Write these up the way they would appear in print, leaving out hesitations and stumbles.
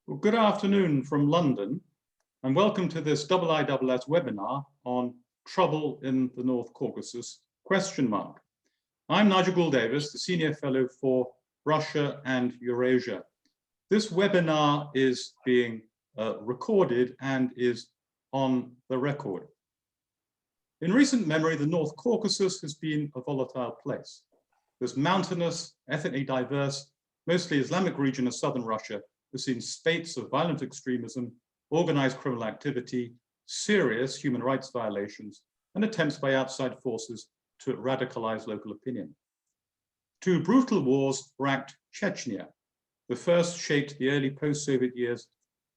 Well, good afternoon from London, and welcome to this IISS webinar on trouble in the North Caucasus, ? I'm Nigel Gould-Davis, the Senior Fellow for Russia and Eurasia. This webinar is being recorded and is on the record. In recent memory, the North Caucasus has been a volatile place. This mountainous, ethnically diverse, mostly Islamic region of southern Russia has seen spates of violent extremism, organized criminal activity, serious human rights violations, and attempts by outside forces to radicalize local opinion. Two brutal wars racked Chechnya. The first shaped the early post-Soviet years,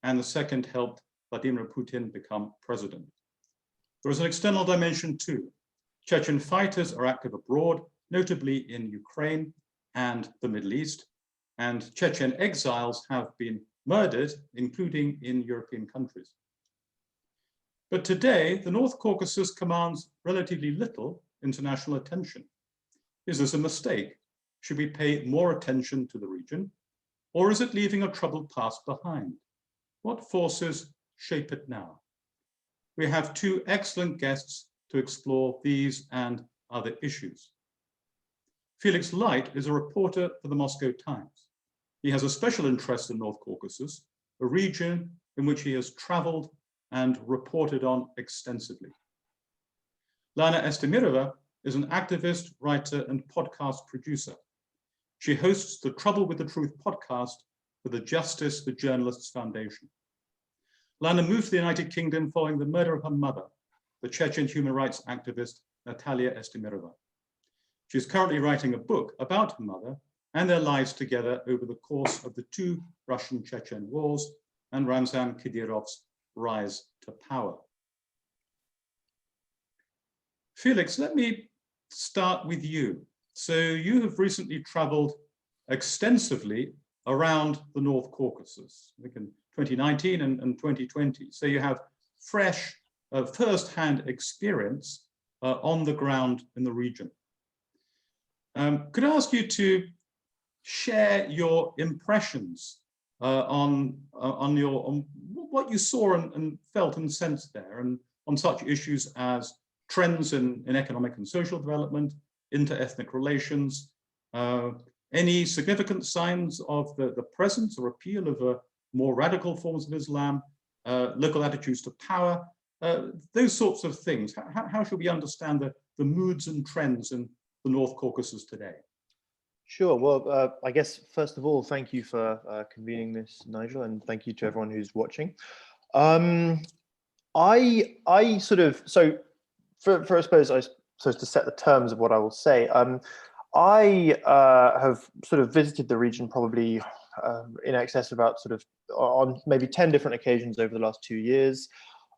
and the second helped Vladimir Putin become president. There is an external dimension too. Chechen fighters are active abroad, notably in Ukraine and the Middle East, and Chechen exiles have been murdered, including in European countries. But today, the North Caucasus commands relatively little international attention. Is this a mistake? Should we pay more attention to the region? Or is it leaving a troubled past behind? What forces shape it now? We have two excellent guests to explore these and other issues. Felix Light is a reporter for the Moscow Times. He has a special interest in North Caucasus, a region in which he has traveled and reported on extensively. Lana Estemirova is an activist, writer, and podcast producer. She hosts the Trouble with the Truth podcast for the Justice for Journalists Foundation. Lana moved to the United Kingdom following the murder of her mother, the Chechen human rights activist Natalia Estemirova. She is currently writing a book about her mother and their lives together over the course of the two Russian-Chechen wars and Ramzan Kadyrov's rise to power. Felix, let me start with you. So you have recently traveled extensively around the North Caucasus, I think in 2019 and 2020. So you have fresh, first-hand experience on the ground in the region. Could I ask you to share your impressions on what you saw and felt and sensed there, and on such issues as trends in economic and social development, inter-ethnic relations, any significant signs of the presence or appeal of more radical forms of Islam, local attitudes to power, those sorts of things. How should we understand the moods and trends in the North Caucasus today? Sure. Well, I guess, first of all, thank you for convening this, Nigel, and thank you to everyone who's watching. I sort of, so I suppose to set the terms of what I will say, I have sort of visited the region probably in excess of about sort of on maybe 10 different occasions over the last 2 years.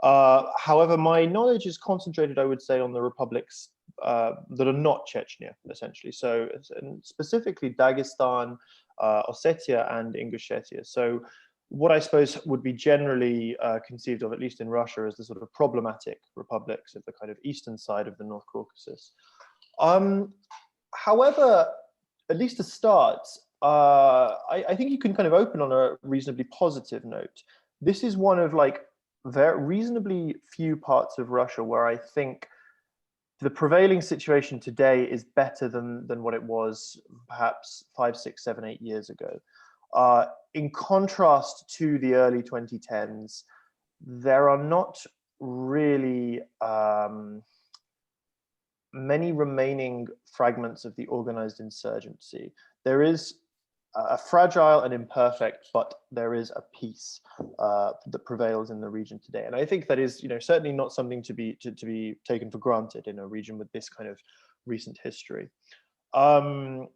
However, my knowledge is concentrated, I would say, on the republics that are not Chechnya, essentially. So specifically Dagestan, Ossetia, and Ingushetia. So what I suppose would be generally conceived of, at least in Russia, as the sort of problematic republics of the kind of eastern side of the North Caucasus. However, at least to start, I think you can kind of open on a reasonably positive note. This is one of like very reasonably few parts of Russia where I think the prevailing situation today is better than what it was perhaps 5, 6, 7, 8 years ago. In contrast to the early 2010s, there are not really many remaining fragments of the organized insurgency. There is a fragile and imperfect, but there is a peace that prevails in the region today, and I think that is, certainly not something to be taken for granted in a region with this kind of recent history. I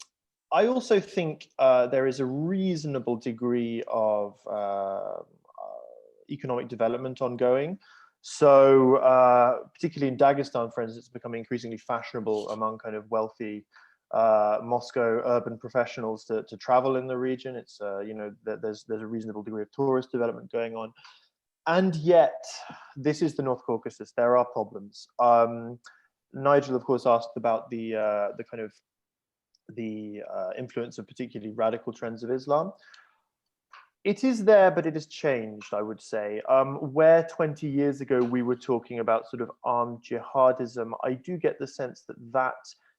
also think there is a reasonable degree of economic development ongoing. So particularly in Dagestan, for instance, it's becoming increasingly fashionable among kind of wealthy Moscow urban professionals to travel in the region. It's there's a reasonable degree of tourist development going on, and yet this is the North Caucasus. There are problems. Nigel, of course, asked about the kind of the influence of particularly radical trends of Islam. It is there, but it has changed, I would say. Where 20 years ago we were talking about sort of armed jihadism, I do get the sense that that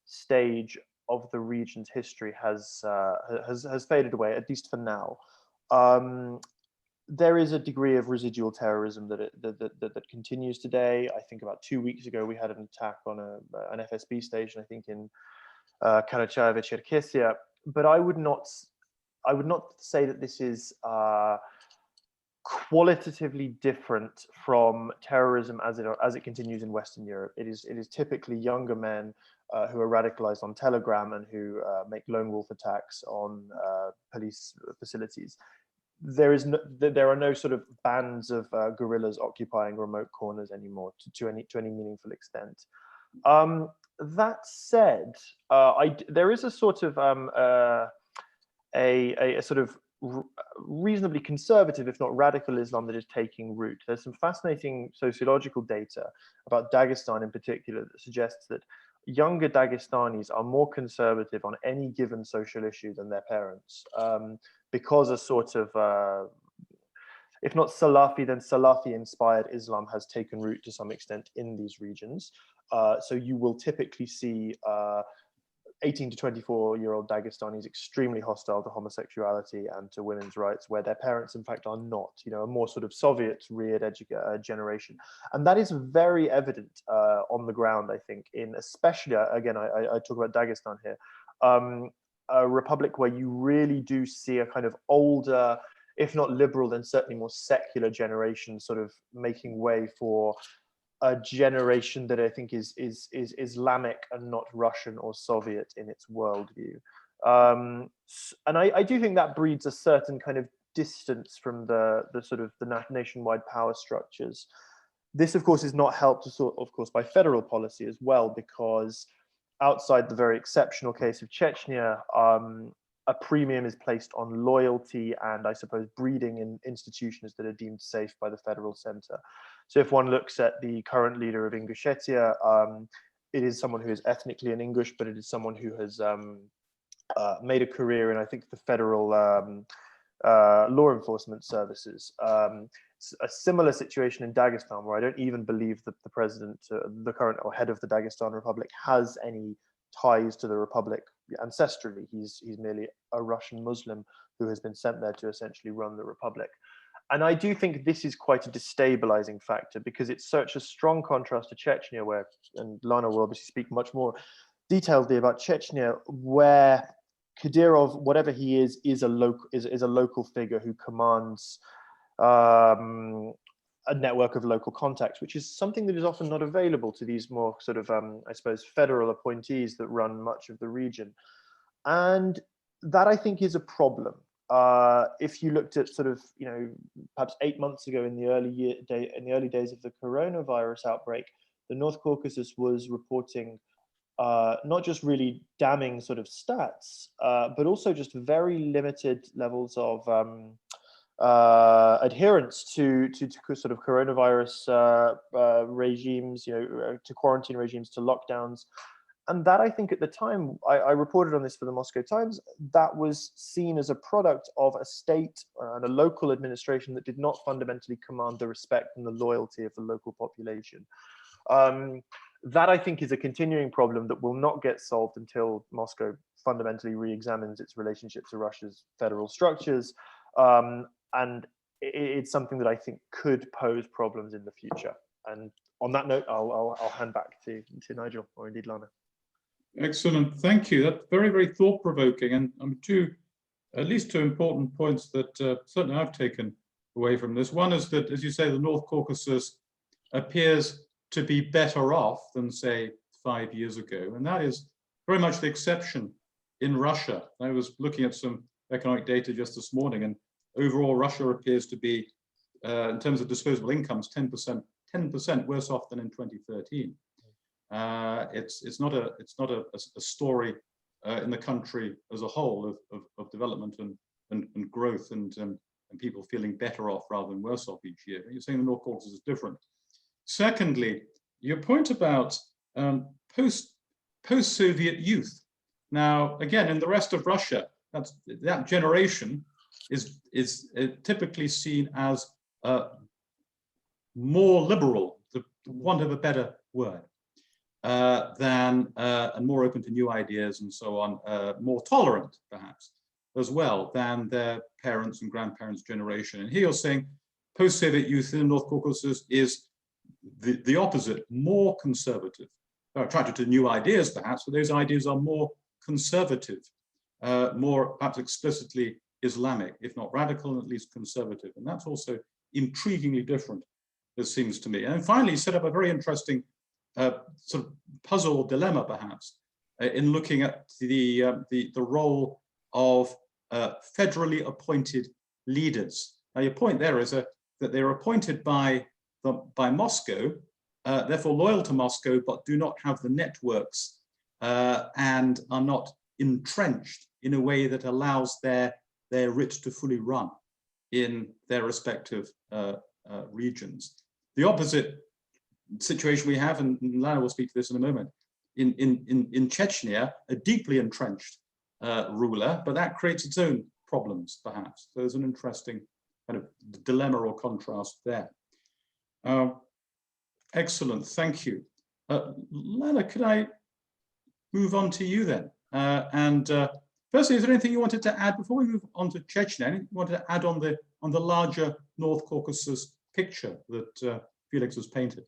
stage of the region's history has faded away, at least for now. There is a degree of residual terrorism that continues today. I think about 2 weeks ago we had an attack on an FSB station, I think in Karacháyevo, Cherkessia. But I would not say that this is qualitatively different from terrorism as it continues in Western Europe. It is typically younger men who are radicalized on Telegram and who make lone wolf attacks on police facilities. There are no sort of bands of guerrillas occupying remote corners anymore to any meaningful extent. That said, there is a sort of a sort of reasonably conservative, if not radical, Islam that is taking root. There's some fascinating sociological data about Dagestan in particular that suggests that younger Dagestanis are more conservative on any given social issue than their parents, because a sort of, if not Salafi, then Salafi-inspired Islam has taken root to some extent in these regions. So you will typically see 18 to 24-year-old Dagestanis extremely hostile to homosexuality and to women's rights, where their parents, in fact, are not, a more sort of Soviet-reared generation. And that is very evident on the ground, I think, in especially, again, I talk about Dagestan here, a republic where you really do see a kind of older, if not liberal, then certainly more secular generation sort of making way for a generation that I think is Islamic and not Russian or Soviet in its worldview. And I do think that breeds a certain kind of distance from the sort of the nationwide power structures. This, of course, is not helped, of course, by federal policy as well, because outside the very exceptional case of Chechnya, a premium is placed on loyalty and, I suppose, breeding in institutions that are deemed safe by the federal center. So if one looks at the current leader of Ingushetia, it is someone who is ethnically an Ingush, but it is someone who has made a career in, I think, the federal law enforcement services. A similar situation in Dagestan, where I don't even believe that the president, the current or head of the Dagestan Republic, has any ties to the Republic ancestrally. He's merely a Russian Muslim who has been sent there to essentially run the Republic. And I do think this is quite a destabilizing factor, because it's such a strong contrast to Chechnya, where, and Lana will obviously speak much more detailedly about Chechnya, where Kadyrov, whatever he is a local figure who commands a network of local contacts, which is something that is often not available to these more sort of, I suppose, federal appointees that run much of the region. And that, I think, is a problem. If you looked at sort of, perhaps 8 months ago in the early days of the coronavirus outbreak, the North Caucasus was reporting not just really damning sort of stats, but also just very limited levels of adherence to sort of coronavirus regimes, to quarantine regimes, to lockdowns. And that, I think, at the time, I reported on this for the Moscow Times, that was seen as a product of a state and a local administration that did not fundamentally command the respect and the loyalty of the local population. That, I think, is a continuing problem that will not get solved until Moscow fundamentally re-examines its relationship to Russia's federal structures. And it's something that I think could pose problems in the future. And on that note, I'll hand back to Nigel, or indeed Lana. Excellent, thank you. That's very, very thought-provoking, and at least two important points that certainly I've taken away from this. One is that, as you say, the North Caucasus appears to be better off than, say, 5 years ago, and that is very much the exception in Russia. I was looking at some economic data just this morning, and overall, Russia appears to be, in terms of disposable incomes, 10% worse off than in 2013. It's not a story in the country as a whole of development and growth and people feeling better off rather than worse off each year. You're saying the North Caucasus is different. Secondly, your point about post-Soviet youth. Now, again, in the rest of Russia, that generation is typically seen as more liberal, to want of a better word, and more open to new ideas and so on, more tolerant perhaps as well than their parents' and grandparents' generation. And here you're saying post-Soviet youth in the North Caucasus is the opposite, more conservative. Attracted to new ideas perhaps, but those ideas are more conservative, more perhaps explicitly Islamic, if not radical, at least conservative. And that's also intriguingly different, it seems to me. And finally, set up a very interesting sort of puzzle or dilemma, perhaps, in looking at the role of federally appointed leaders. Now, your point there is that they're appointed by Moscow, therefore loyal to Moscow, but do not have the networks and are not entrenched in a way that allows their writ to fully run in their respective regions. The opposite situation we have, and Lana will speak to this in a moment, in Chechnya, a deeply entrenched ruler, but that creates its own problems, perhaps. So there's an interesting kind of dilemma or contrast there. Excellent, thank you. Lana, could I move on to you then? Firstly, is there anything you wanted to add before we move on to Chechnya? Anything you wanted to add on the larger North Caucasus picture that Felix has painted?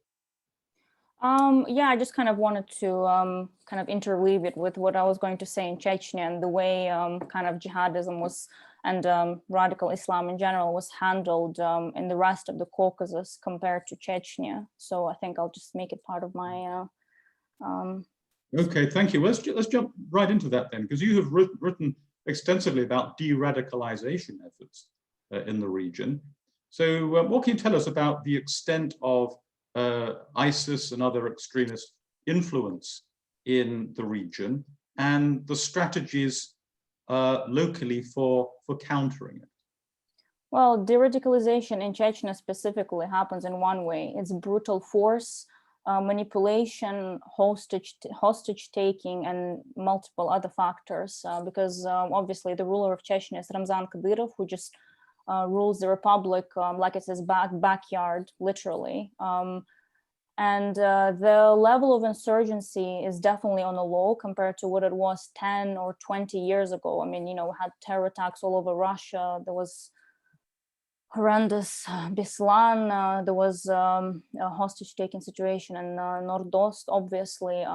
Yeah, I just kind of wanted to kind of interweave it with what I was going to say in Chechnya and the way kind of jihadism was and radical Islam in general was handled in the rest of the Caucasus compared to Chechnya. So I think I'll just make it part of my. Okay, thank you. Let's jump right into that then, because you have written extensively about de-radicalization efforts in the region. So what can you tell us about the extent of ISIS and other extremist influence in the region and the strategies locally for countering it? Well, de-radicalization in Chechnya specifically happens in one way. It's brutal force, manipulation, hostage taking, and multiple other factors. Because obviously the ruler of Chechnya is Ramzan Kadyrov, who just rules the republic like it's his backyard, literally. And the level of insurgency is definitely on a low compared to what it was 10 or 20 years ago. I mean, we had terror attacks all over Russia. There was horrendous Beslan. There was a hostage-taking situation in Nordost, obviously.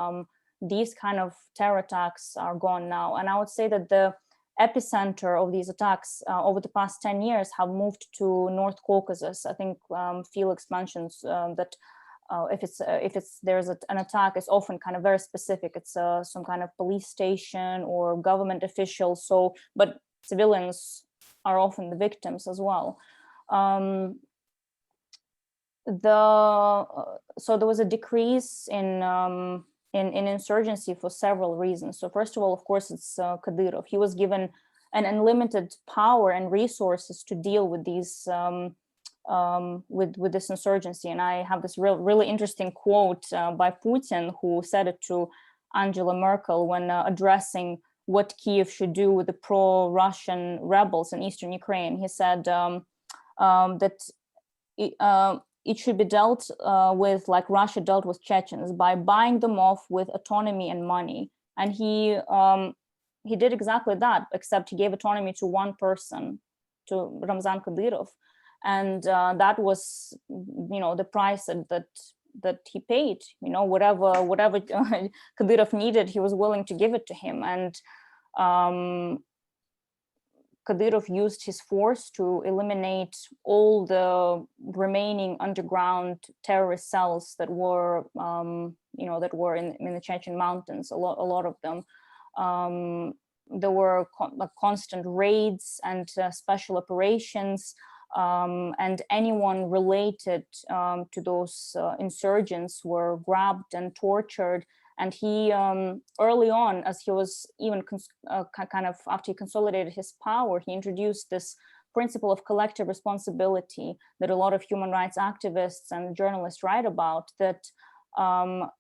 These kind of terror attacks are gone now. And I would say that the epicenter of these attacks over the past 10 years have moved to North Caucasus. I think Felix mentions that if there's an attack, it's often kind of very specific. It's some kind of police station or government official. So, but civilians are often the victims as well. So there was a decrease in insurgency for several reasons. So first of all, of course, it's Kadyrov. He was given an unlimited power and resources to deal with these with this insurgency. And I have this really interesting quote by Putin, who said it to Angela Merkel when addressing what Kiev should do with the pro-Russian rebels in eastern Ukraine. He said that it should be dealt with like Russia dealt with Chechens, by buying them off with autonomy and money. And he did exactly that, except he gave autonomy to one person, to Ramzan Kadyrov. And that was, the price that he paid. Whatever Kadyrov needed, he was willing to give it to him. And Kadyrov used his force to eliminate all the remaining underground terrorist cells that were, that were in the Chechen mountains. A lot of them. There were constant raids and special operations. And anyone related to those insurgents were grabbed and tortured. And he, early on, as he was even kind of after he consolidated his power, he introduced this principle of collective responsibility that a lot of human rights activists and journalists write about, that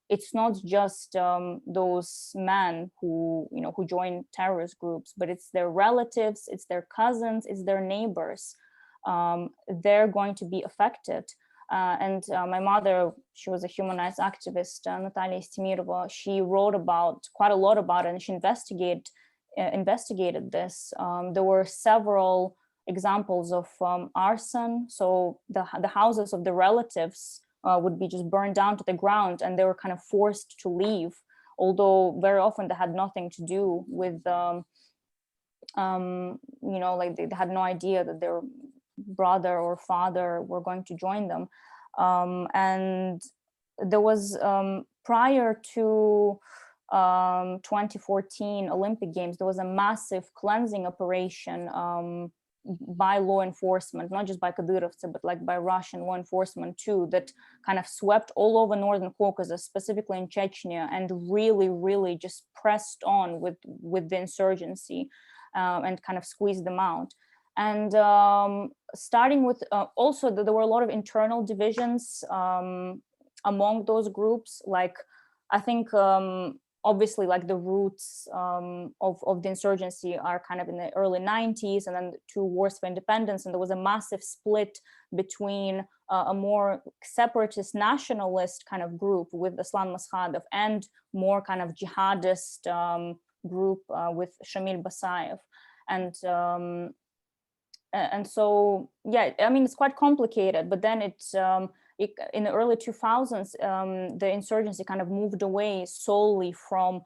it's not just those men who who join terrorist groups, but it's their relatives, it's their cousins, it's their neighbors. They're going to be affected. And my mother, she was a human rights activist, Natalia Estimirova. She wrote about quite a lot about it, and she investigated this. There were several examples of arson. So the houses of the relatives would be just burned down to the ground, and they were kind of forced to leave, although very often they had nothing to do with like they had no idea that their brother or father were going to join them. And there was prior to 2014 Olympic Games, there was a massive cleansing operation by law enforcement, not just by Kadyrovцы, but like by Russian law enforcement too, that kind of swept all over Northern Caucasus, specifically in Chechnya, and really just pressed on with the insurgency and kind of squeezed them out. And starting with also there were a lot of internal divisions among those groups. Like I think obviously like the roots of the insurgency are kind of in the early 90s, and then 2 wars for independence, and there was a massive split between a more separatist nationalist kind of group with Aslan Maskhadov and more kind of jihadist group with Shamil Basayev. And so, yeah, I mean, it's quite complicated, but then in the early 2000s, the insurgency kind of moved away solely from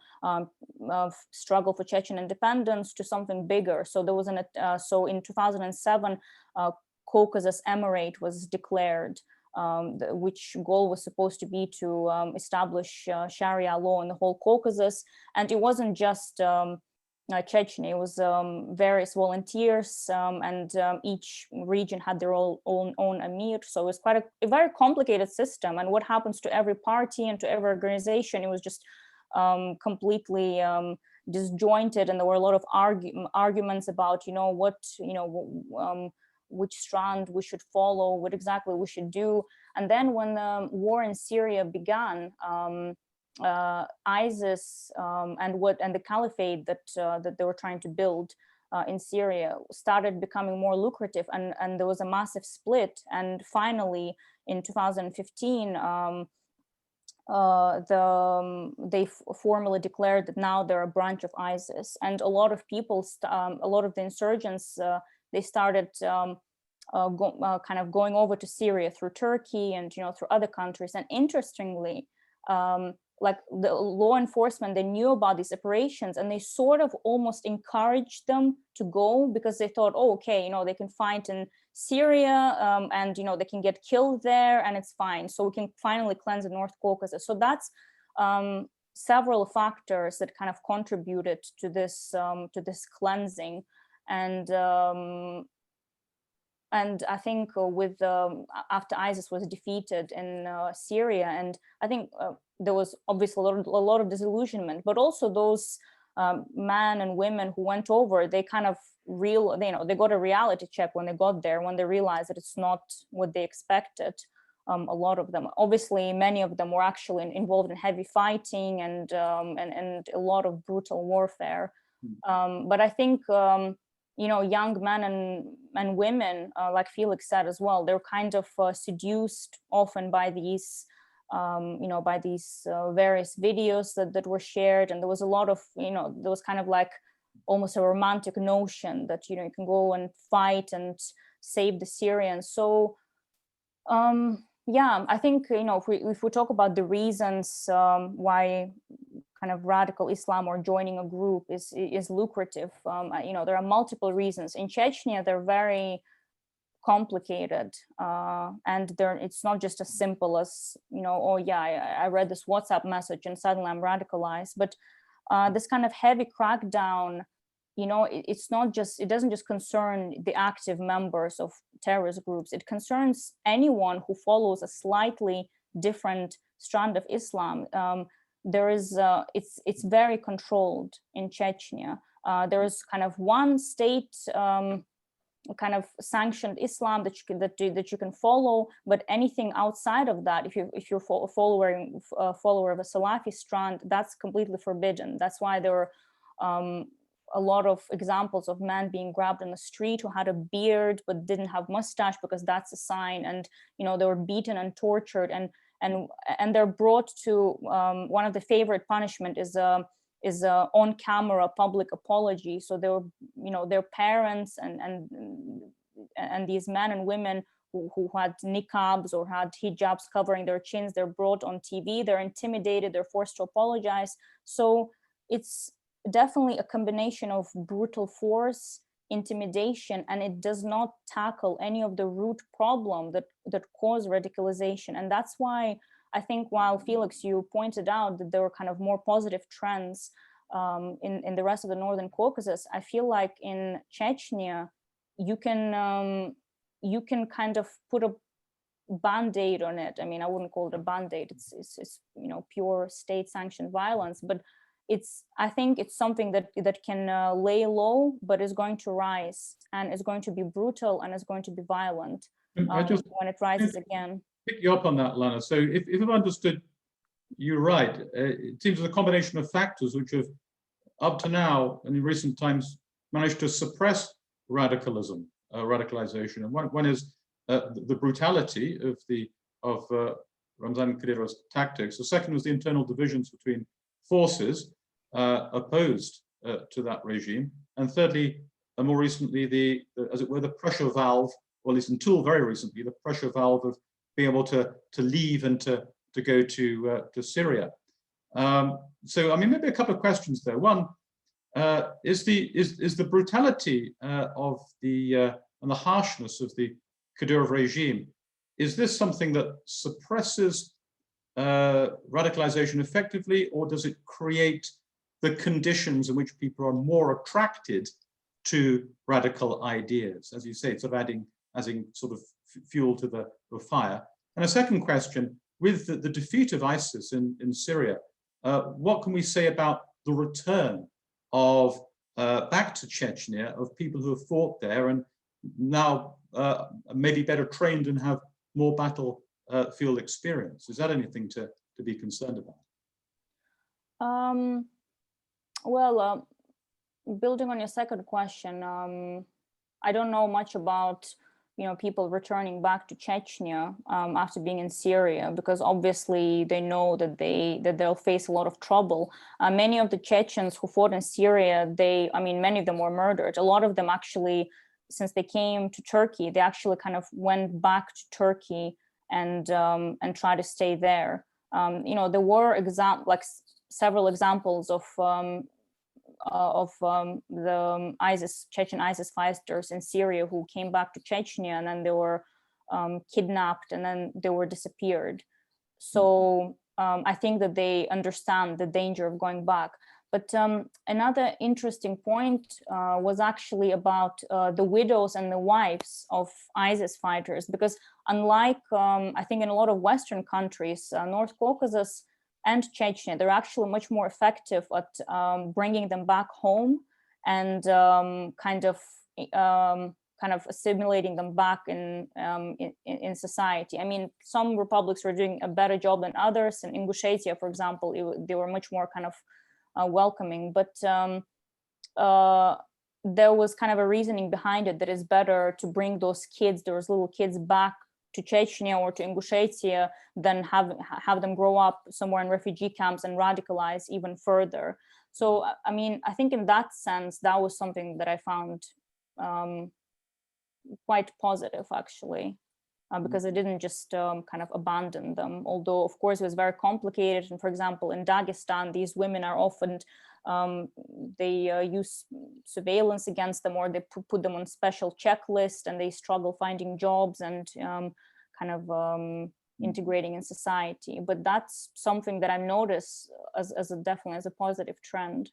struggle for Chechen independence to something bigger. So there was so in 2007, Caucasus Emirate was declared, which goal was supposed to be to establish Sharia law in the whole Caucasus. And it wasn't just Chechnya, it was various volunteers, and each region had their own emir. So it was quite a very complicated system. And what happens to every party and to every organization, it was just completely disjointed. And there were a lot of arguments about, which strand we should follow, what exactly we should do. And then when the war in Syria began, ISIS and the caliphate that they were trying to build in Syria started becoming more lucrative, and there was a massive split. And finally, in 2015, they formally declared that now they're a branch of ISIS. And a lot of people, a lot of the insurgents, they started kind of going over to Syria through Turkey and through other countries. And interestingly, like the law enforcement, they knew about these operations, and they sort of almost encouraged them to go, because they thought, oh, okay, they can fight in Syria, and they can get killed there, and it's fine. So we can finally cleanse the North Caucasus. So that's several factors that kind of contributed to this cleansing. And I think with after ISIS was defeated in Syria, and I think there was obviously a lot of disillusionment, but also those men and women who went over, they kind of they got a reality check when they got there, when they realized that it's not what they expected. A lot of them, obviously, many of them were actually involved in heavy fighting and a lot of brutal warfare. But I think young men and women, like Felix said as well, they're kind of seduced often by these various videos that were shared. And there was a lot of, there was kind of like almost a romantic notion that, you can go and fight and save the Syrians. So, yeah, I think, if we talk about the reasons why kind of radical Islam or joining a group is lucrative, there are multiple reasons. In Chechnya, they're very complicated, and it's not just as simple as, oh yeah, I read this WhatsApp message and suddenly I'm radicalized. But this kind of heavy crackdown, it doesn't just concern the active members of terrorist groups. It concerns anyone who follows a slightly different strand of Islam. There is it's very controlled in Chechnya. There is kind of one state kind of sanctioned Islam that you can follow, but anything outside of that, if you're a follower of a Salafi strand, that's completely forbidden. That's why there are a lot of examples of men being grabbed in the street who had a beard but didn't have mustache, because that's a sign, and they were beaten and tortured, and they're brought to one of the favorite punishment is on camera public apology. So they were, their parents and these men and women who had niqabs or had hijabs covering their chins, they're brought on TV, they're intimidated, they're forced to apologize. So it's definitely a combination of brutal force, intimidation, and it does not tackle any of the root problem that cause radicalization. And that's why I think, while Felix, you pointed out that there were kind of more positive trends in the rest of the Northern Caucasus, I feel like in Chechnya, you can kind of put a band-aid on it. I mean, I wouldn't call it a band-aid. It's pure state-sanctioned violence, but I think it's something that can lay low, but is going to rise, and is going to be brutal, and is going to be violent when it rises again. Pick you up on that, Lana. So if I've understood you right, it seems a combination of factors which have, up to now and in recent times, managed to suppress radicalization. And one is the brutality of Ramzan Kadyrov's tactics. The second was the internal divisions between forces opposed to that regime. And thirdly, more recently, as it were, the pressure valve, or at least until very recently, the pressure valve of being able to leave and to go to Syria. So, I mean, maybe a couple of questions there. One, is the brutality of and the harshness of the Kadyrov regime, is this something that suppresses radicalization effectively, or does it create the conditions in which people are more attracted to radical ideas? As you say, it's adding sort of fuel to the fire. And a second question, with the defeat of ISIS in Syria, what can we say about the return of back to Chechnya of people who have fought there and now maybe better trained and have more battlefield experience? Is that anything to be concerned about? Well, building on your second question, I don't know much about people returning back to Chechnya after being in Syria, because obviously they know that they'll face a lot of trouble. Many of the Chechens who fought in Syria, many of them were murdered. A lot of them actually, since they came to Turkey, they actually kind of went back to Turkey and tried to stay there. There were several examples of the Chechen ISIS fighters in Syria who came back to Chechnya, and then they were kidnapped, and then they were disappeared. So I think that they understand the danger of going back. But another interesting point was actually about the widows and the wives of ISIS fighters, because unlike, I think in a lot of Western countries, North Caucasus and Chechnya, they're actually much more effective at bringing them back home and kind of assimilating them back in society. I mean, some republics were doing a better job than others. In Ingushetia, for example, they were much more kind of welcoming, but there was kind of a reasoning behind it that it's better to bring those little kids back to Chechnya or to Ingushetia than have them grow up somewhere in refugee camps and radicalize even further. So, I mean, I think in that sense, that was something that I found quite positive, actually, because it didn't just kind of abandon them, although, of course, it was very complicated. And for example, in Dagestan, these women are often, they use surveillance against them, or they put them on special checklist, and they struggle finding jobs and integrating in society. But that's something that I've noticed definitely as a positive trend.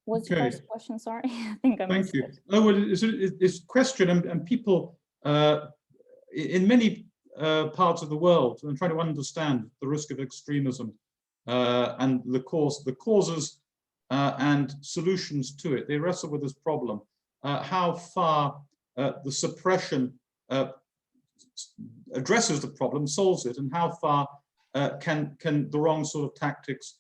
What's your first question? Sorry, I think I missed it. Oh, well, it's a question, and people in many parts of the world are trying to understand the risk of extremism and the causes and solutions to it. They wrestle with this problem. how far the suppression addresses the problem, solves it, and how far can the wrong sort of tactics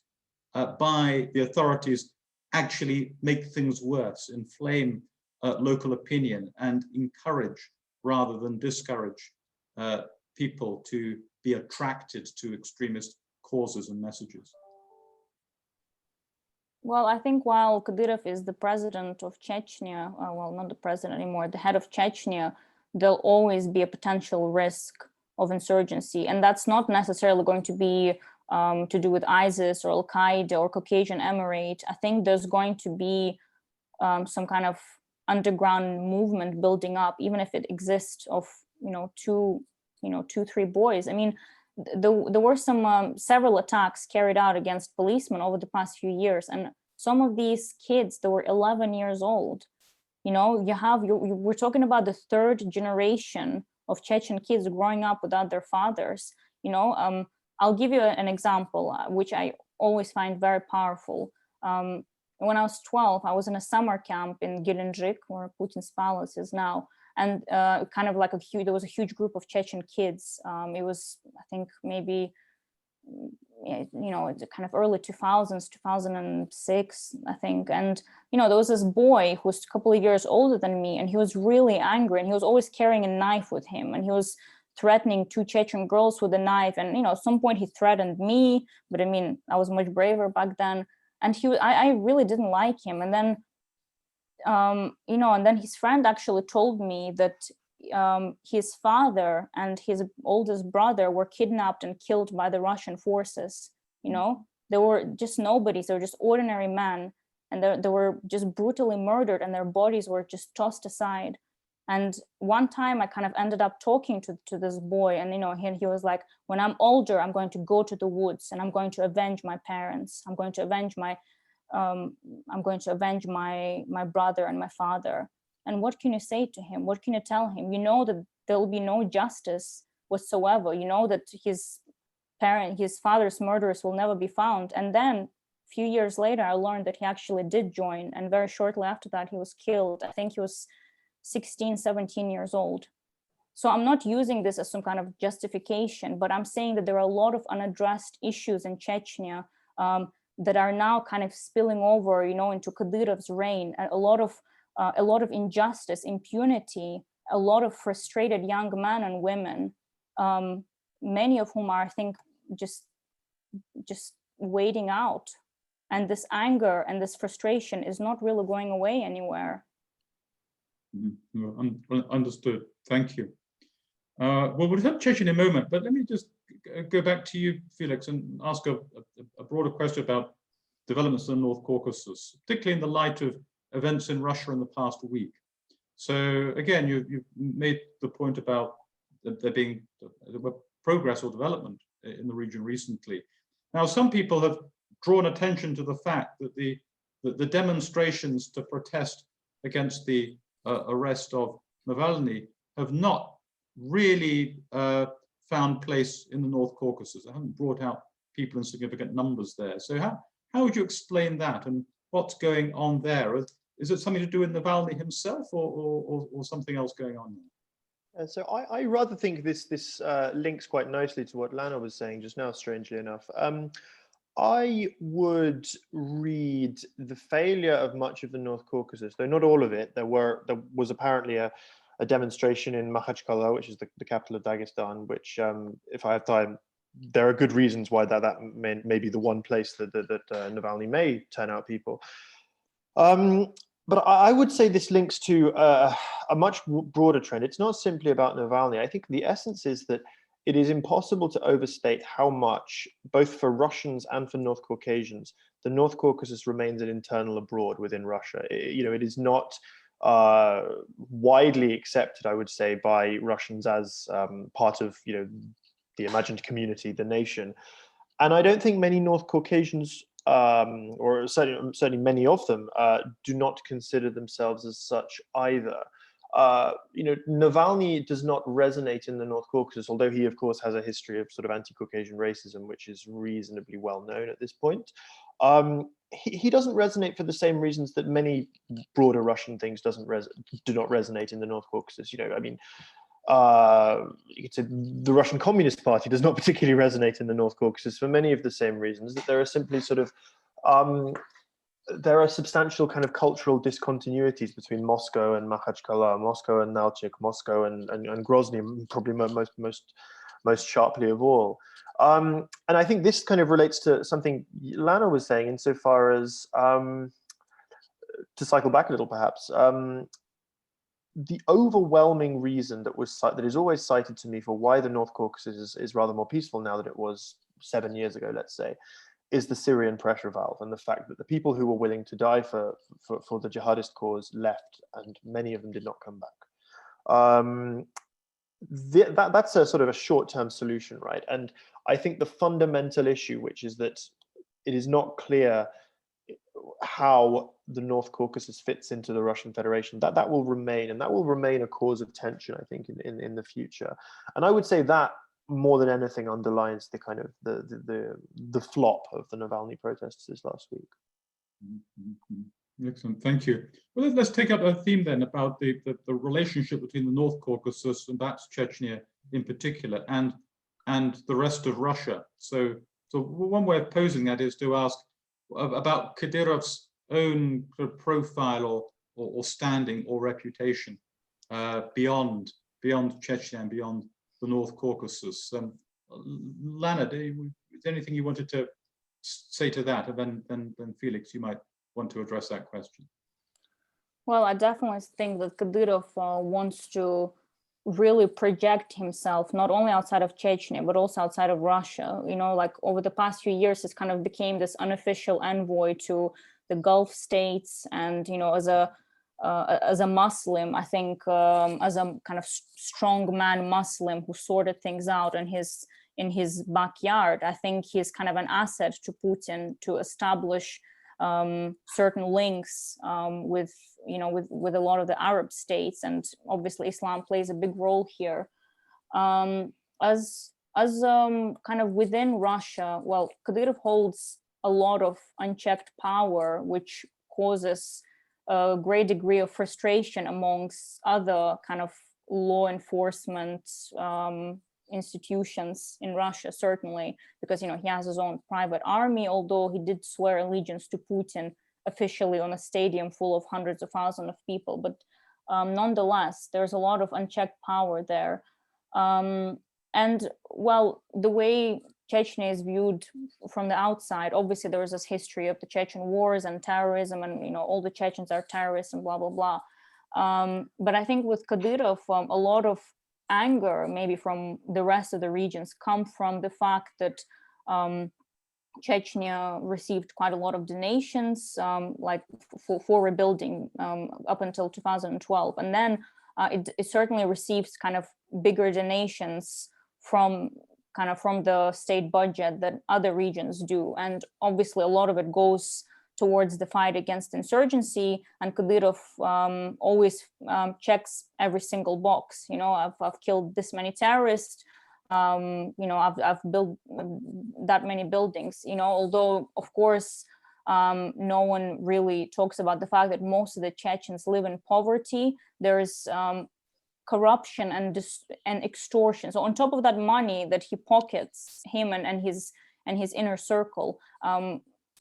by the authorities actually make things worse, inflame local opinion, and encourage rather than discourage people to be attracted to extremist causes and messages? Well, I think while Kadyrov is the president of Chechnya, well, not the president anymore, the head of Chechnya, there'll always be a potential risk of insurgency. And that's not necessarily going to be to do with ISIS or Al-Qaeda or Caucasian Emirate. I think there's going to be some kind of underground movement building up, even if it exists of, two, 3 boys. I mean, there were some several attacks carried out against policemen over the past few years, and some of these kids, they were 11 years old. We're talking about the 3rd generation of Chechen kids growing up without their fathers. I'll give you an example, which I always find very powerful. When I was 12, I was in a summer camp in Gelendzhik, where Putin's palace is now. And kind of like there was a huge group of Chechen kids. It was, I think, maybe, kind of early 2000s, 2006, I think. And, there was this boy who was a couple of years older than me, and he was really angry, and he was always carrying a knife with him, and he was threatening 2 Chechen girls with a knife. And, at some point he threatened me, but I mean, I was much braver back then. And I really didn't like him. And then, and then his friend actually told me that his father and his oldest brother were kidnapped and killed by the Russian forces. They were just nobodies. They were just ordinary men, and they were just brutally murdered, and their bodies were just tossed aside. And one time I kind of ended up talking to this boy, and he was like, when I'm older, I'm going to go to the woods and I'm going to avenge my parents. I'm going to avenge my brother and my father. And what can you say to him? What can you tell him? That there will be no justice whatsoever. That his father's murderers will never be found. And then a few years later, I learned that he actually did join. And very shortly after that, he was killed. I think he was 16, 17 years old. So I'm not using this as some kind of justification, but I'm saying that there are a lot of unaddressed issues in Chechnya that are now kind of spilling over, into Kadyrov's reign. A lot of injustice, impunity, a lot of frustrated young men and women, many of whom are, I think, just waiting out. And this anger and this frustration is not really going away anywhere. Understood. Thank you. Well, we'll have Chechen in a moment, but let me just go back to you, Felix, and ask a broader question about developments in the North Caucasus, particularly in the light of events in Russia in the past week. So again, you've made the point about there being progress or development in the region recently. Now, some people have drawn attention to the fact that the demonstrations to protest against the arrest of Navalny have not really found place in the North Caucasus. They haven't brought out people in significant numbers there. So how would you explain that, and what's going on there? Is it something to do with Navalny himself, or something else going on there? So I rather think this links quite nicely to what Lana was saying just now, strangely enough. I would read the failure of much of the North Caucasus, though not all of it. There was apparently a demonstration in Makhachkala, which is the capital of Dagestan, which, if I have time, there are good reasons why that may be the one place that Navalny may turn out people. But I would say this links to a much broader trend. It's not simply about Navalny. I think the essence is that it is impossible to overstate how much, both for Russians and for North Caucasians, the North Caucasus remains an internal abroad within Russia. It is not widely accepted, I would say, by Russians as part of the imagined community, the nation. And I don't think many North Caucasians, or certainly many of them, do not consider themselves as such either. Navalny does not resonate in the North Caucasus, although he, of course, has a history of sort of anti-Caucasian racism, which is reasonably well known at this point. he doesn't resonate for the same reasons that many broader Russian things do not resonate in the North Caucasus. You know, I mean, you could say the Russian Communist Party does not particularly resonate in the North Caucasus for many of the same reasons, that there are simply sort of there are substantial kind of cultural discontinuities between Moscow and Makhachkala, Moscow and Nalchik, Moscow and Grozny, probably most sharply of all. And I think this kind of relates to something Lana was saying, insofar as, to cycle back a little perhaps, the overwhelming reason that is always cited to me for why the North Caucasus is rather more peaceful now than it was 7 years ago, let's say, is the Syrian pressure valve, and the fact that the people who were willing to die for the jihadist cause left, and many of them did not come back. That's a sort of a short-term solution, right? And I think the fundamental issue, which is that it is not clear how the North Caucasus fits into the Russian Federation, that will remain, and that will remain a cause of tension, I think, in the future. And I would say that more than anything underlines the kind of the flop of the Navalny protests this last week. Excellent, thank you. Well, let's take up a theme then about the relationship between the North Caucasus, and that's Chechnya in particular, and the rest of Russia. So one way of posing that is to ask about Kadyrov's own profile or standing or reputation beyond Chechnya and beyond the North Caucasus. Lana, is there anything you wanted to say to that? And then Felix, you might want to address that question. Well, I definitely think that Kadyrov wants to really project himself not only outside of Chechnya but also outside of Russia. You know, like over the past few years, it's kind of became this unofficial envoy to the Gulf states, and you know, as a Muslim, I think, as a kind of strong man Muslim who sorted things out in his backyard, I think he's kind of an asset to Putin to establish certain links with a lot of the Arab states, and obviously Islam plays a big role here. As kind of within Russia, well, Kadyrov holds a lot of unchecked power, which causes a great degree of frustration amongst other kind of law enforcement institutions in Russia, certainly, because, you know, he has his own private army, although he did swear allegiance to Putin officially on a stadium full of hundreds of thousands of people. But nonetheless, there's a lot of unchecked power there. And well, the way Chechnya is viewed from the outside, obviously there is this history of the Chechen wars and terrorism, and, you know, all the Chechens are terrorists and blah, blah, blah. But I think with Kadyrov, a lot of anger maybe from the rest of the regions come from the fact that Chechnya received quite a lot of donations, like for rebuilding up until 2012. And then it certainly receives kind of bigger donations from the state budget that other regions do. And obviously a lot of it goes towards the fight against insurgency, and Kadyrov always checks every single box. You know, I've killed this many terrorists, you know, I've built that many buildings, you know, although of course no one really talks about the fact that most of the Chechens live in poverty. There is corruption and extortion. So on top of that money that he pockets, him and his inner circle,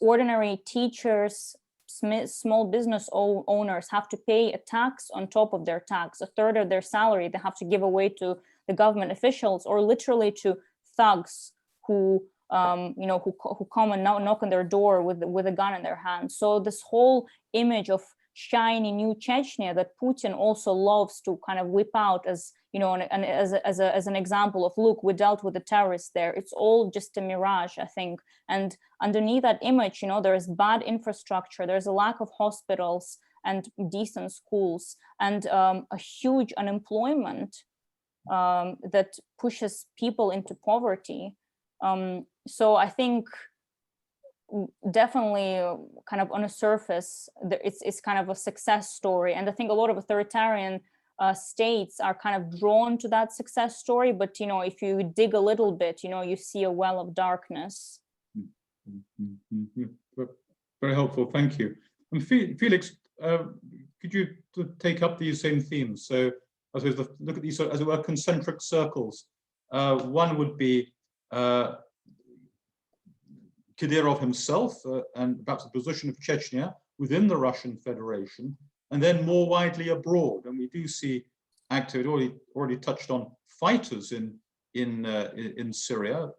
ordinary teachers, small business owners have to pay a tax on top of their tax. A third of their salary they have to give away to the government officials, or literally to thugs who you know, who come and knock on their door with a gun in their hand. So this whole image of shiny new Chechnya that Putin also loves to kind of whip out as, you know, and as an example of, look, we dealt with the terrorists there. It's all just a mirage, I think. And underneath that image, you know, there is bad infrastructure. There's a lack of hospitals and decent schools, and a huge unemployment that pushes people into poverty. So I think definitely kind of on a surface, it's kind of a success story. And I think a lot of authoritarian states are kind of drawn to that success story. But, you know, if you dig a little bit, you know, you see a well of darkness. Very helpful, thank you. And Felix, could you take up these same themes? So I suppose look at these, as it were, concentric circles. One would be Kadyrov himself and perhaps the position of Chechnya within the Russian Federation, and then more widely abroad. And we do see activity, already touched on fighters in Syria.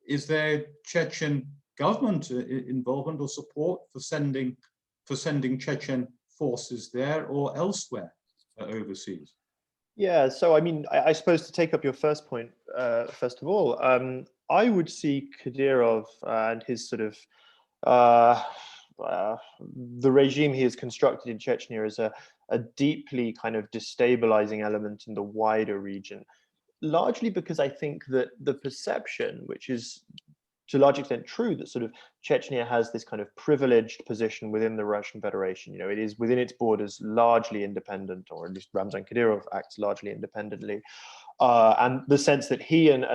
Is there Chechen government involvement or support for sending Chechen forces there or elsewhere overseas? Yeah, so I mean, I suppose to take up your first point, first of all, I would see Kadyrov and his sort of the regime he has constructed in Chechnya as a deeply kind of destabilizing element in the wider region, largely because I think that the perception, which is to a large extent true, that sort of Chechnya has this kind of privileged position within the Russian Federation. You know, it is within its borders largely independent, or at least Ramzan Kadyrov acts largely independently. And the sense that he and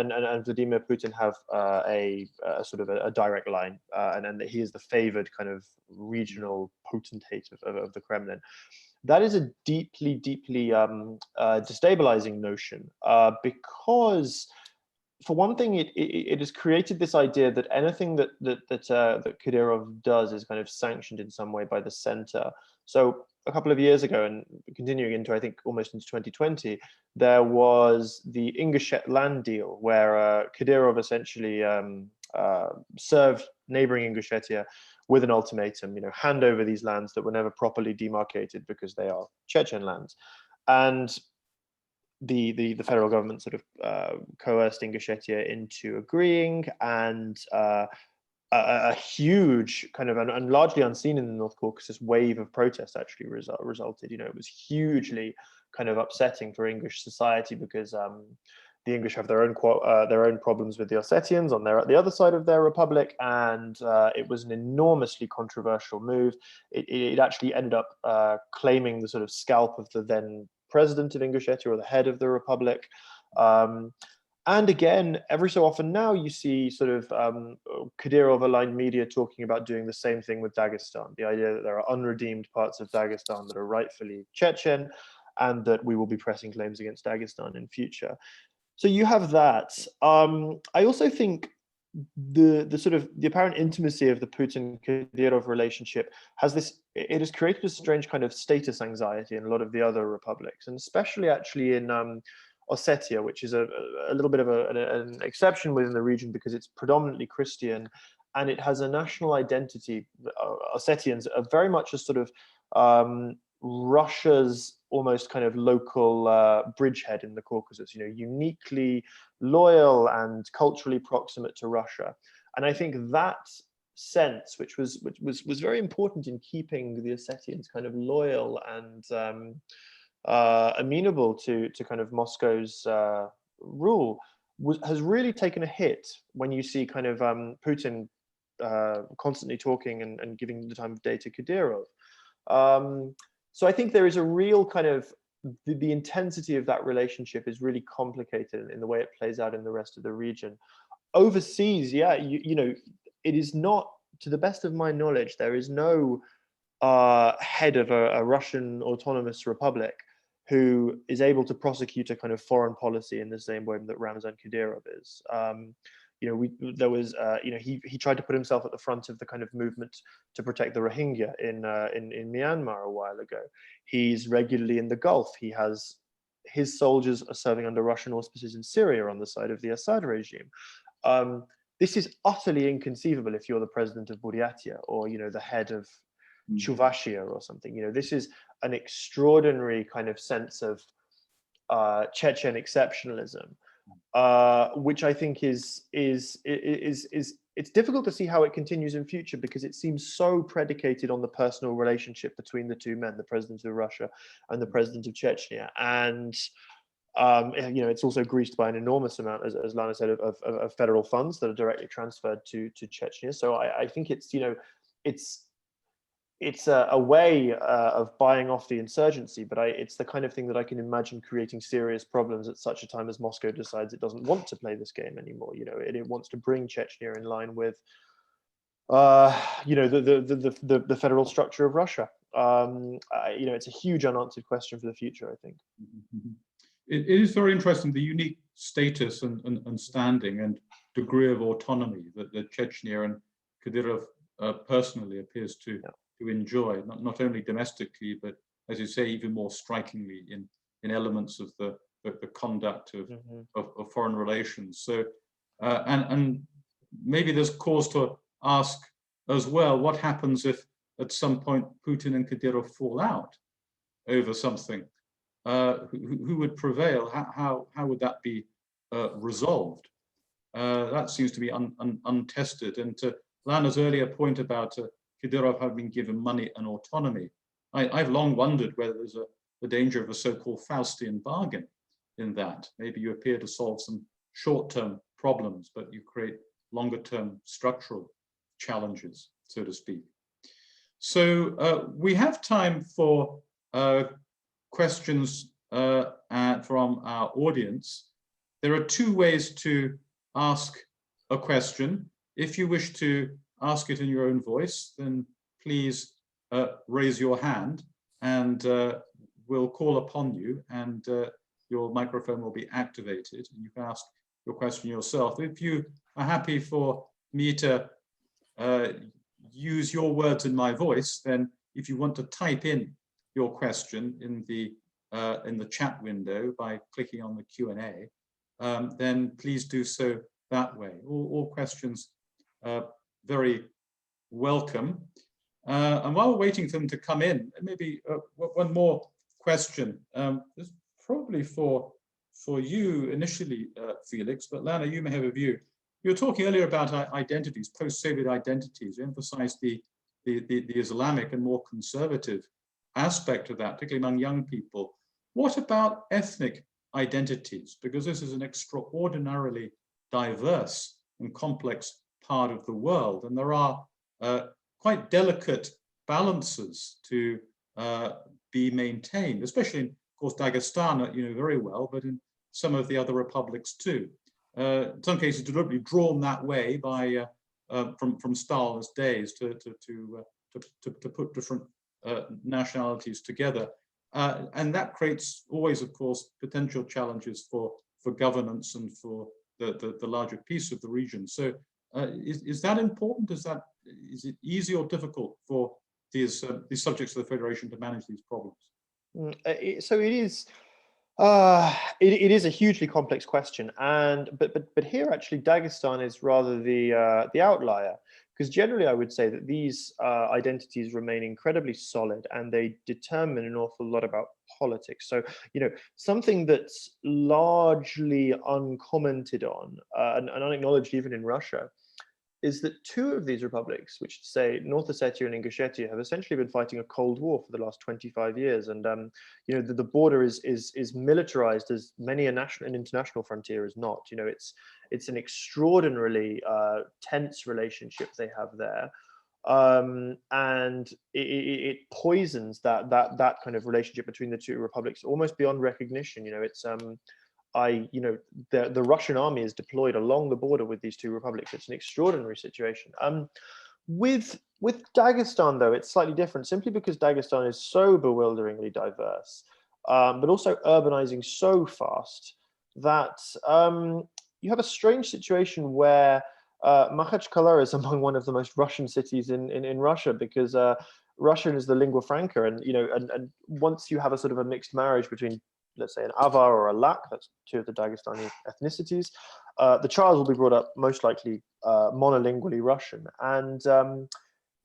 Vladimir Putin have a sort of a direct line, and that he is the favored kind of regional potentate of the Kremlin. That is a deeply, deeply destabilizing notion, because for one thing, it has created this idea that anything that Kadyrov does is kind of sanctioned in some way by the center. So a couple of years ago, and continuing into, I think, almost into 2020, there was the Ingushet land deal, where Kadyrov essentially served neighboring Ingushetia with an ultimatum, you know, hand over these lands that were never properly demarcated because they are Chechen lands. And the federal government sort of coerced Ingushetia into agreeing, and a huge kind of, and largely unseen in the North Caucasus, wave of protest actually resulted. You know, it was hugely kind of upsetting for English society, because the English have their own problems with the Ossetians on the other side of their republic, and it was an enormously controversial move. It actually ended up claiming the sort of scalp of the then president of Ingushetia, or the head of the republic. And again, every so often now you see sort of Kadyrov-aligned media talking about doing the same thing with Dagestan, the idea that there are unredeemed parts of Dagestan that are rightfully Chechen, and that we will be pressing claims against Dagestan in future. So you have that. I also think the sort of the apparent intimacy of the Putin-Kadyrov relationship it has created a strange kind of status anxiety in a lot of the other republics, and especially actually in Ossetia, which is a little bit of an exception within the region because it's predominantly Christian, and it has a national identity. Ossetians are very much a sort of Russia's almost kind of local bridgehead in the Caucasus, you know, uniquely loyal and culturally proximate to Russia. And I think that sense, which was very important in keeping the Ossetians kind of loyal and amenable to kind of Moscow's rule, has really taken a hit when you see kind of Putin constantly talking and giving the time of day to Kadyrov. So I think there is a real kind of, the intensity of that relationship is really complicated in the way it plays out in the rest of the region. Overseas, yeah, you know, it is not, to the best of my knowledge, there is no head of a Russian autonomous republic who is able to prosecute a kind of foreign policy in the same way that Ramzan Kadyrov is. You know, there was, you know, he tried to put himself at the front of the kind of movement to protect the Rohingya in Myanmar a while ago. He's regularly in the Gulf. He has, his soldiers are serving under Russian auspices in Syria on the side of the Assad regime. This is utterly inconceivable if you're the president of Buryatia, or, you know, the head of Chuvashia or something. You know, this is an extraordinary kind of sense of Chechen exceptionalism, which I think is it's difficult to see how it continues in future, because it seems so predicated on the personal relationship between the two men, the president of Russia and the president of Chechnya. And you know, it's also greased by an enormous amount, as Lana said, of federal funds that are directly transferred to Chechnya. So I think it's, you know, it's a way of buying off the insurgency, but it's the kind of thing that I can imagine creating serious problems at such a time as Moscow decides it doesn't want to play this game anymore. You know, it wants to bring Chechnya in line with you know, the federal structure of Russia. You know, it's a huge unanswered question for the future, I think. It is very interesting, the unique status and standing and degree of autonomy that Chechnya and Kadyrov personally appears to enjoy, not only domestically, but as you say, even more strikingly in elements of the conduct of foreign relations. So, and maybe there's cause to ask as well, what happens if at some point Putin and Kadyrov fall out over something? Who would prevail? How would that be resolved? That seems to be untested. And to Lana's earlier point about Kadyrov having been given money and autonomy, I've long wondered whether there's the danger of a so-called Faustian bargain in that. Maybe you appear to solve some short-term problems, but you create longer-term structural challenges, so to speak. So we have time for questions from our audience. There are two ways to ask a question. If you wish to ask it in your own voice, then please raise your hand and we'll call upon you, and your microphone will be activated and you can ask your question yourself. If you are happy for me to use your words in my voice, then if you want to type in your question in the chat window by clicking on the Q&A, then please do so that way. All questions very welcome. And while we're waiting for them to come in, maybe one more question. This is probably for you initially, Felix, but Lana, you may have a view. You were talking earlier about identities, post-Soviet identities. You emphasized the Islamic and more conservative aspect of that, particularly among young people. What about ethnic identities? Because this is an extraordinarily diverse and complex part of the world, and there are quite delicate balances to be maintained, especially in, of course, Dagestan, you know very well, but in some of the other republics too. In some cases, deliberately drawn that way by from Stalin's days to put different nationalities together, and that creates always, of course, potential challenges for governance and for the larger peace of the region. So, is that important? Is it easy or difficult for these subjects of the Federation to manage these problems? So it is. It is a hugely complex question, and but here actually Dagestan is rather the outlier, because generally I would say that these identities remain incredibly solid and they determine an awful lot about politics. So, you know, something that's largely uncommented on and unacknowledged even in Russia is that two of these republics, which say North Ossetia and Ingushetia, have essentially been fighting a Cold War for the last 25 years. And, you know, the border is militarized as many a national and international frontier is not. You know, it's an extraordinarily tense relationship they have there. And it poisons that kind of relationship between the two republics almost beyond recognition. You know, it's you know, the Russian army is deployed along the border with these two republics. It's an extraordinary situation. With Dagestan, though, it's slightly different, simply because Dagestan is so bewilderingly diverse, but also urbanizing so fast that you have a strange situation where Makhachkala is among one of the most Russian cities in Russia, because Russian is the lingua franca, and you know, and once you have a sort of a mixed marriage between, let's say, an Avar or a Lak, that's two of the Dagestani ethnicities, the child will be brought up most likely monolingually Russian. And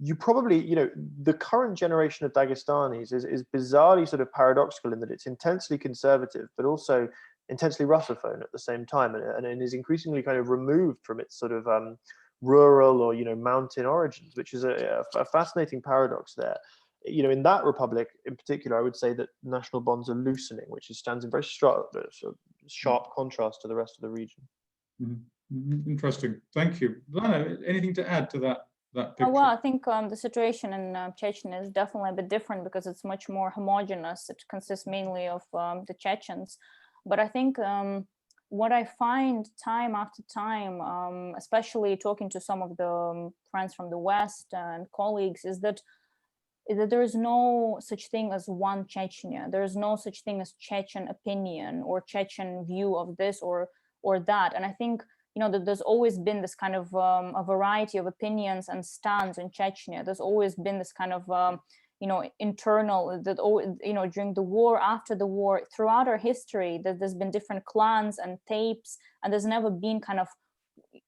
you probably, you know, the current generation of Dagestanis is bizarrely sort of paradoxical in that it's intensely conservative, but also intensely Russophone at the same time, and is increasingly kind of removed from its sort of rural or, you know, mountain origins, which is a fascinating paradox there. You know, in that republic in particular, I would say that national bonds are loosening, which stands in very sharp contrast to the rest of the region. Mm-hmm. Interesting. Thank you. Lana, anything to add to that picture? Well, I think the situation in Chechnya is definitely a bit different because it's much more homogeneous. It consists mainly of the Chechens. But I think what I find time after time, especially talking to some of the friends from the West and colleagues, is that there is no such thing as one Chechnya. There is no such thing as Chechen opinion or Chechen view of this or that. And I think, you know, that there's always been this kind of a variety of opinions and stands in Chechnya. There's always been this kind of you know, internal, that, you know, during the war, after the war, throughout our history, that there's been different clans and tapes, and there's never been kind of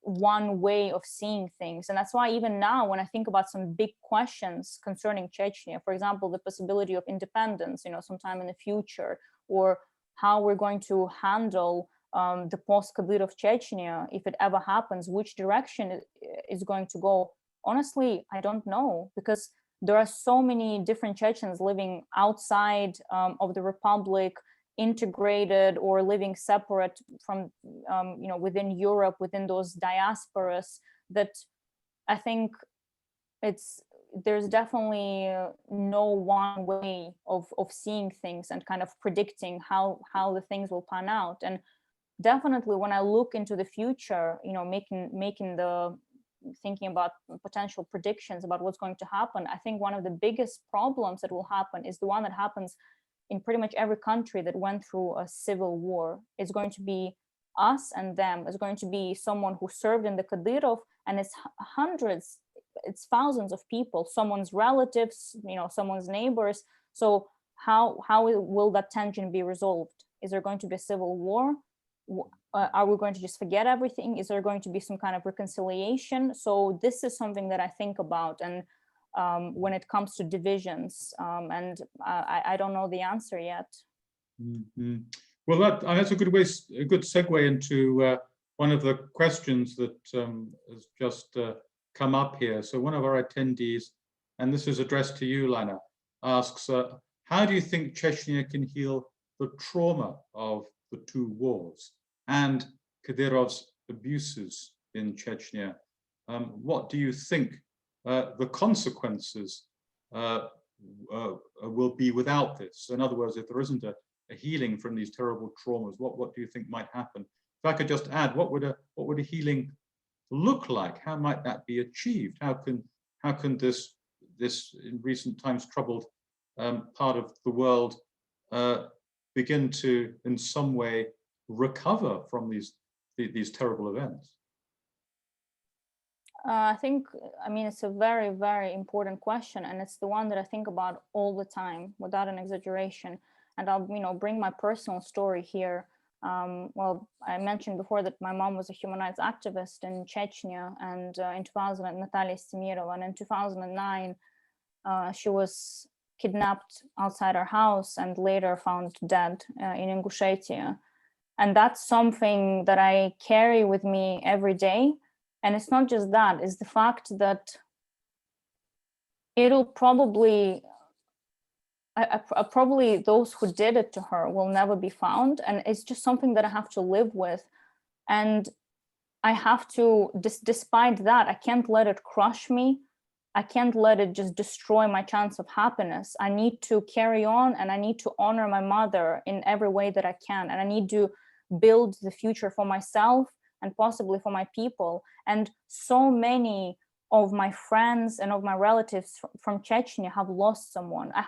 one way of seeing things. And that's why even now, when I think about some big questions concerning Chechnya, for example, the possibility of independence, you know, sometime in the future, or how we're going to handle the post-Kadyrov Chechnya, if it ever happens, which direction it is going to go, honestly, I don't know, because there are so many different Chechens living outside of the republic, integrated or living separate from, you know, within Europe, within those diasporas, that I think there's definitely no one way of seeing things and kind of predicting how the things will pan out. And definitely when I look into the future, you know, thinking about potential predictions about what's going to happen, I think one of the biggest problems that will happen is the one that happens in pretty much every country that went through a civil war. It's going to be us and them. It's going to be someone who served in the Kadyrov, and it's hundreds, it's thousands of people, someone's relatives, you know, someone's neighbors. So how will that tension be resolved? Is there going to be a civil war? Are we going to just forget everything? Is there going to be some kind of reconciliation? So this is something that I think about, and when it comes to divisions, and I don't know the answer yet. Mm-hmm. Well, that's a good segue into one of the questions that has just come up here. So one of our attendees, and this is addressed to you, Lana, asks, how do you think Chechnya can heal the trauma of the two wars and Kadyrov's abuses in Chechnya? What do you think the consequences will be without this? In other words, if there isn't a healing from these terrible traumas, what do you think might happen? If I could just add, what would a healing look like? How might that be achieved? How can this in recent times troubled part of the world begin to in some way recover from these terrible events? I think, I mean, it's a very, very important question, and it's the one that I think about all the time, without an exaggeration. And I'll, you know, bring my personal story here. Well, I mentioned before that my mom was a human rights activist in Chechnya, and in 2000, Natalia Stemirova, and in 2009, she was kidnapped outside our house and later found dead in Ingushetia. And that's something that I carry with me every day. And it's not just that, it's the fact that it'll probably, probably those who did it to her will never be found. And it's just something that I have to live with. And I have to, despite that, I can't let it crush me. I can't let it just destroy my chance of happiness. I need to carry on, and I need to honor my mother in every way that I can. And I need to build the future for myself and possibly for my people. And so many of my friends and of my relatives from Chechnya have lost someone. I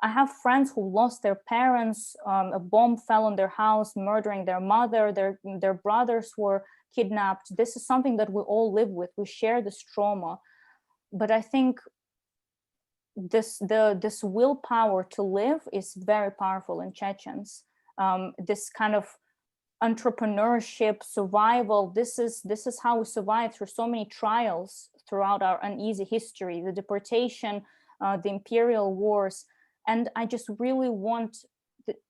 have friends who lost their parents. A bomb fell on their house, murdering their mother. Their brothers were kidnapped. This is something that we all live with. We share this trauma. But I think this willpower to live is very powerful in Chechens. This kind of entrepreneurship, survival, this is how we survive through so many trials throughout our uneasy history, the deportation, the imperial wars. And I just really want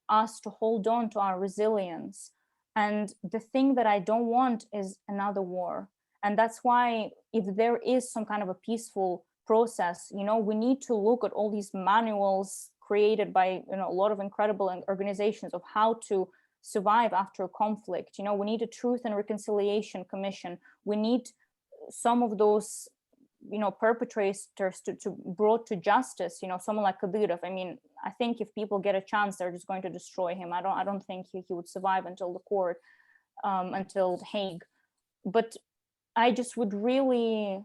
us to hold on to our resilience. And the thing that I don't want is another war. And that's why, if there is some kind of a peaceful process, you know, we need to look at all these manuals created by, you know, a lot of incredible organizations of how to survive after a conflict. You know, we need a Truth and Reconciliation Commission. We need some of those, you know, perpetrators to brought to justice. You know, someone like Kadyrov. I mean, I think if people get a chance, they're just going to destroy him. I don't think he would survive until the court. until Hague. But I just would really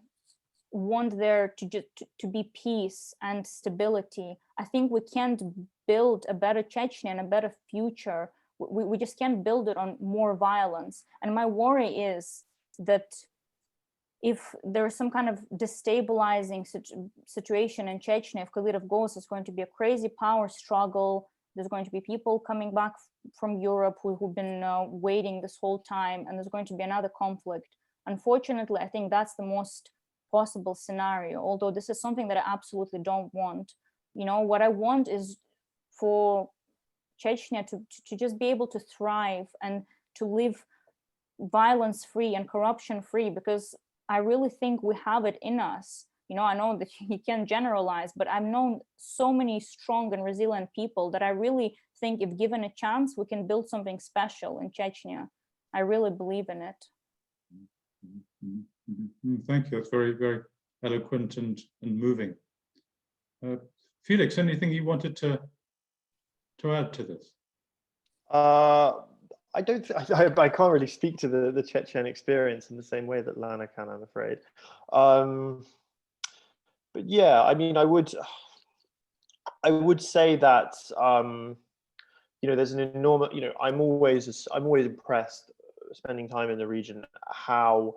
want there to be peace and stability. I think we can't build a better Chechnya and a better future. We just can't build it on more violence. And my worry is that if there's some kind of destabilizing situation in Chechnya, if Kadyrov goes, it's going to be a crazy power struggle. There's going to be people coming back from Europe who've been waiting this whole time, and there's going to be another conflict. Unfortunately, I think that's the most possible scenario, although this is something that I absolutely don't want. You know, what I want is for Chechnya to just be able to thrive and to live violence-free and corruption-free, because I really think we have it in us. You know, I know that you can't generalize, but I've known so many strong and resilient people that I really think if given a chance, we can build something special in Chechnya. I really believe in it. Thank you. It's very, very eloquent and moving. Felix, anything you wanted to add to this? I don't. I can't really speak to the Chechen experience in the same way that Lana can, I'm afraid. But yeah, I mean, I would say that you know, there's an enormous. You know, I'm always impressed spending time in the region how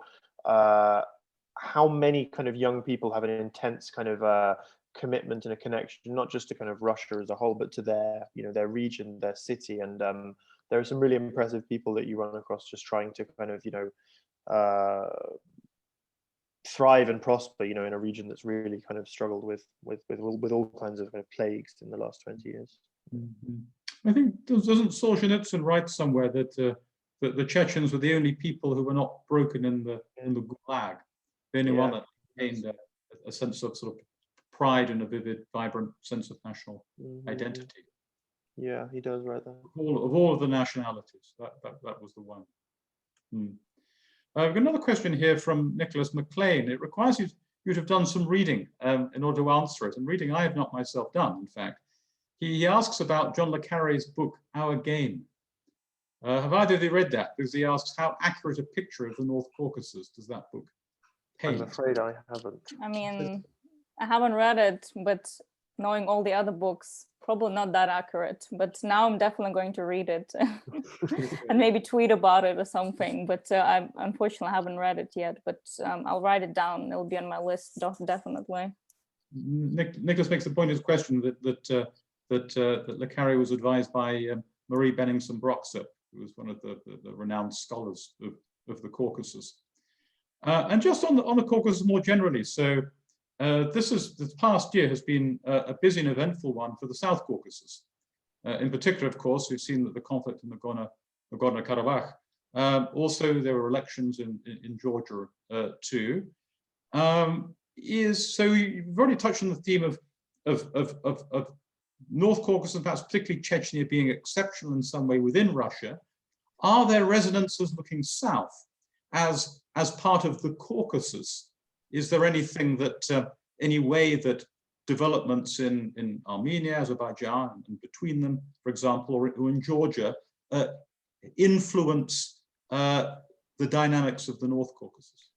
many kind of young people have an intense kind of commitment and a connection, not just to kind of Russia as a whole, but to their, you know, their region, their city. And there are some really impressive people that you run across just trying to kind of, you know, thrive and prosper, you know, in a region that's really kind of struggled with all kinds of kind of plagues in the last 20 years. I think, doesn't Solzhenitsyn write somewhere that that the Chechens were the only people who were not broken in the Gulag, the only one that gained a sense of sort of pride and a vivid, vibrant sense of national identity. Yeah, he does write that. Of all of the nationalities, that was the one. We've got another question here from Nicholas McLean. It requires you to have done some reading in order to answer it, and reading I have not myself done, in fact. He asks about John le Carré's book, Our Game. Have either of you read that? Because he asks, how accurate a picture of the North Caucasus does that book paint? I'm afraid I haven't. I mean, I haven't read it, but knowing all the other books, probably not that accurate. But now I'm definitely going to read it and maybe tweet about it or something. But I unfortunately haven't read it yet, but I'll write it down. It'll be on my list, definitely. Nicholas makes the point in his question that le Carré was advised by Marie Benningsen-Broxer, who was one of the renowned scholars of the Caucasus. And just on the Caucasus more generally, so this past year has been a busy and eventful one for the South Caucasus. In particular, of course, we've seen that the conflict in Nagorno-Karabakh. Also, there were elections in Georgia too. So you've already touched on the theme of North Caucasus, and perhaps particularly Chechnya, being exceptional in some way within Russia. Are there resonances looking south as part of the Caucasus? Is there anything that, any way that developments in Armenia, Azerbaijan, and between them, for example, or in Georgia, influence the dynamics of the North Caucasus?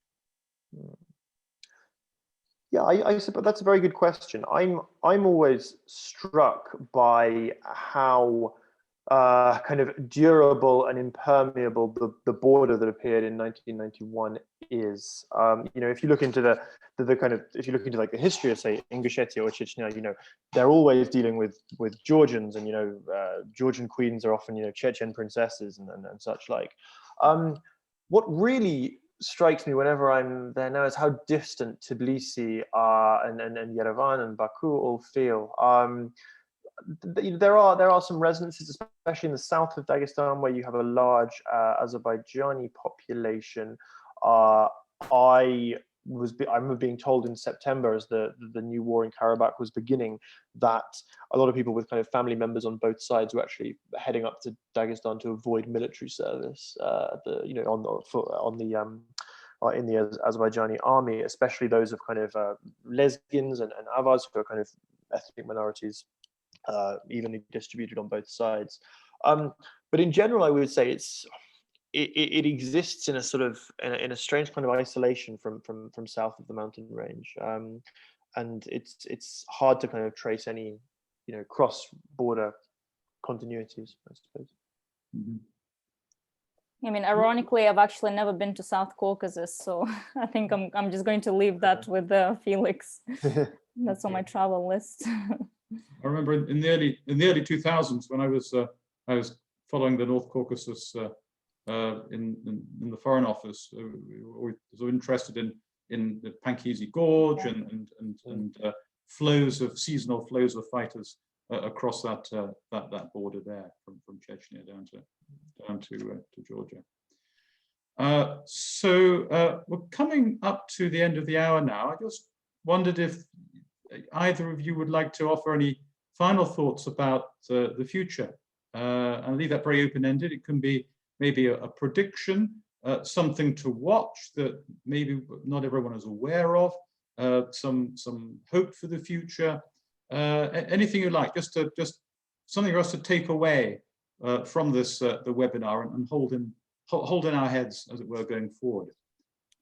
Yeah, I suppose that's a very good question. I'm always struck by how kind of durable and impermeable the border that appeared in 1991 is. You know, if you look into the kind of, if you look into like the history of, say, Ingushetia or Chechnya, you know, they're always dealing with Georgians, and, you know, Georgian queens are often, you know, Chechen princesses and such like. What really strikes me whenever I'm there now is how distant Tbilisi and Yerevan and Baku all feel. There are some resonances, especially in the south of Dagestan, where you have a large Azerbaijani population. I remember being told in September, as the new war in Karabakh was beginning, that a lot of people with kind of family members on both sides were actually heading up to Dagestan to avoid military service. You know, in the Azerbaijani army, especially those of kind of Lezgins and Avars, who are kind of ethnic minorities, evenly distributed on both sides. But in general, I would say it exists in a sort of in a strange kind of isolation from south of the mountain range, and it's hard to kind of trace any cross-border continuities, I suppose. Mm-hmm. I mean, ironically, I've actually never been to South Caucasus, so I think I'm just going to leave that with Felix. That's on my travel list. I remember in the early 2000s when I was following the North Caucasus in the Foreign Office. We were interested in the Pankhizi Gorge and seasonal flows of fighters across that border there from Chechnya down to Georgia. So we're coming up to the end of the hour now. I just wondered if either of you would like to offer any final thoughts about the future. I'll leave that very open-ended. It can be maybe a prediction, something to watch that maybe not everyone is aware of, some hope for the future, anything you like, just something for us to take away from this the webinar and hold in our heads, as it were, going forward.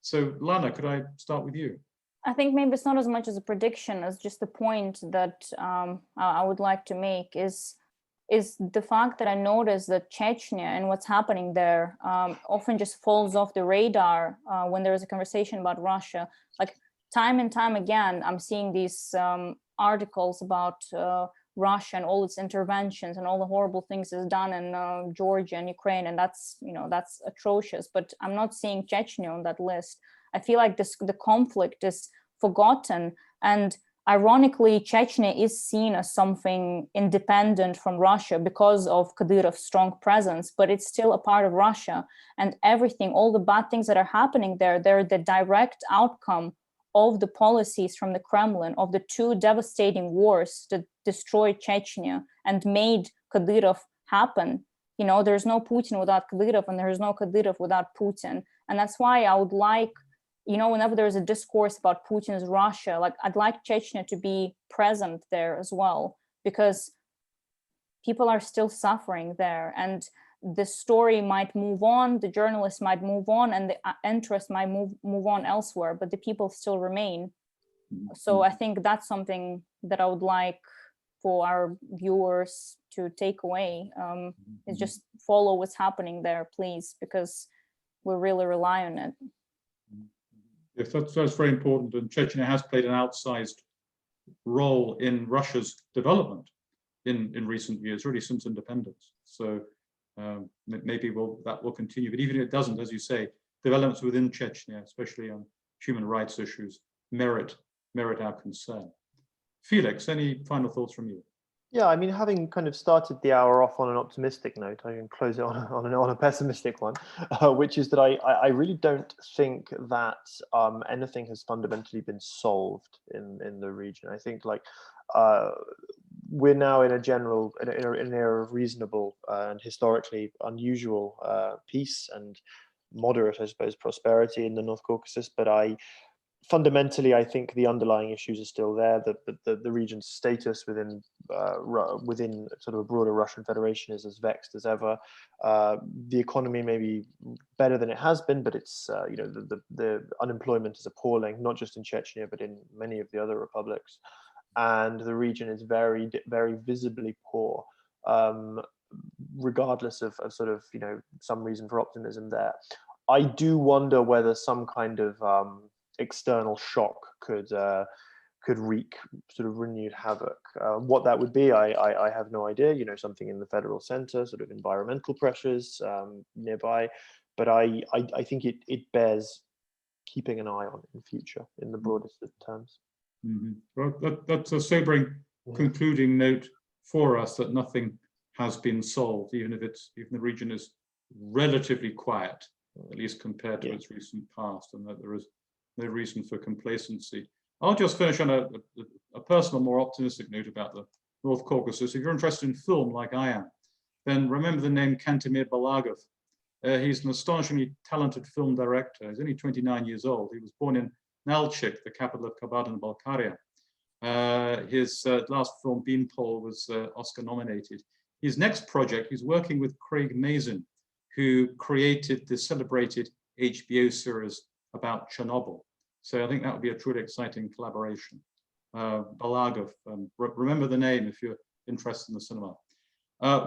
So Lana, could I start with you? I think maybe it's not as much as a prediction as just the point that I would like to make is the fact that I noticed that Chechnya and what's happening there often just falls off the radar when there is a conversation about Russia. Like time and time again, I'm seeing these articles about Russia and all its interventions and all the horrible things it's done in Georgia and Ukraine, and that's atrocious. But I'm not seeing Chechnya on that list. I feel like the conflict is forgotten, and ironically, Chechnya is seen as something independent from Russia because of Kadyrov's strong presence, but it's still a part of Russia. And everything, all the bad things that are happening there, they're the direct outcome of the policies from the Kremlin, of the two devastating wars that destroyed Chechnya and made Kadyrov happen. There's no Putin without Kadyrov, and there's no Kadyrov without Putin. And that's why I would like, whenever there's a discourse about Putin's Russia, like I'd like Chechnya to be present there as well, because people are still suffering there, and the story might move on, the journalists might move on, and the interest might move on elsewhere, but the people still remain. So I think that's something that I would like for our viewers to take away, is just follow what's happening there, please, because we really rely on it. Yes, that's very important, and Chechnya has played an outsized role in Russia's development in recent years, really since independence. So maybe that will continue, but even if it doesn't, as you say, developments within Chechnya, especially on human rights issues, merit our concern. Felix, any final thoughts from you? Yeah, I mean, having kind of started the hour off on an optimistic note, I can close it on a pessimistic one, which is that I really don't think that anything has fundamentally been solved in the region. I think we're now in an era of reasonable and historically unusual peace and moderate, I suppose, prosperity in the North Caucasus, but fundamentally, I think the underlying issues are still there. The region's status within sort of a broader Russian Federation is as vexed as ever. The economy may be better than it has been, but it's the unemployment is appalling, not just in Chechnya but in many of the other republics, and the region is very, very visibly poor. Regardless of sort of some reason for optimism there, I do wonder whether some kind of external shock could wreak sort of renewed havoc. What that would be, I have no idea. Something in the federal center, sort of environmental pressures nearby, but I think it bears keeping an eye on in future, in the broadest of terms. Mm-hmm. Well, that's a sobering concluding note for us, that nothing has been solved, even if the region is relatively quiet, at least compared to its recent past, and that there is no reason for complacency. I'll just finish on a personal, more optimistic note about the North Caucasus. If you're interested in film like I am, then remember the name Kantemir Balagov. He's an astonishingly talented film director. He's only 29 years old. He was born in Nalchik, the capital of Kabardino-Balkaria. His last film, Beanpole, was Oscar nominated. His next project, he's working with Craig Mazin, who created the celebrated HBO series about Chernobyl. So I think that would be a truly exciting collaboration. Balagov, remember the name if you're interested in the cinema.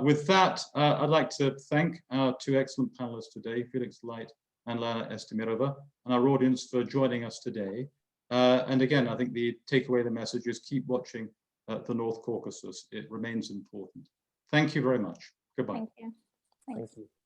With that, I'd like to thank our two excellent panelists today, Felix Light and Lana Estemirova, and our audience for joining us today. And again, I think the takeaway, the message is keep watching the North Caucasus. It remains important. Thank you very much. Goodbye. Thank you. Thanks. Thank you.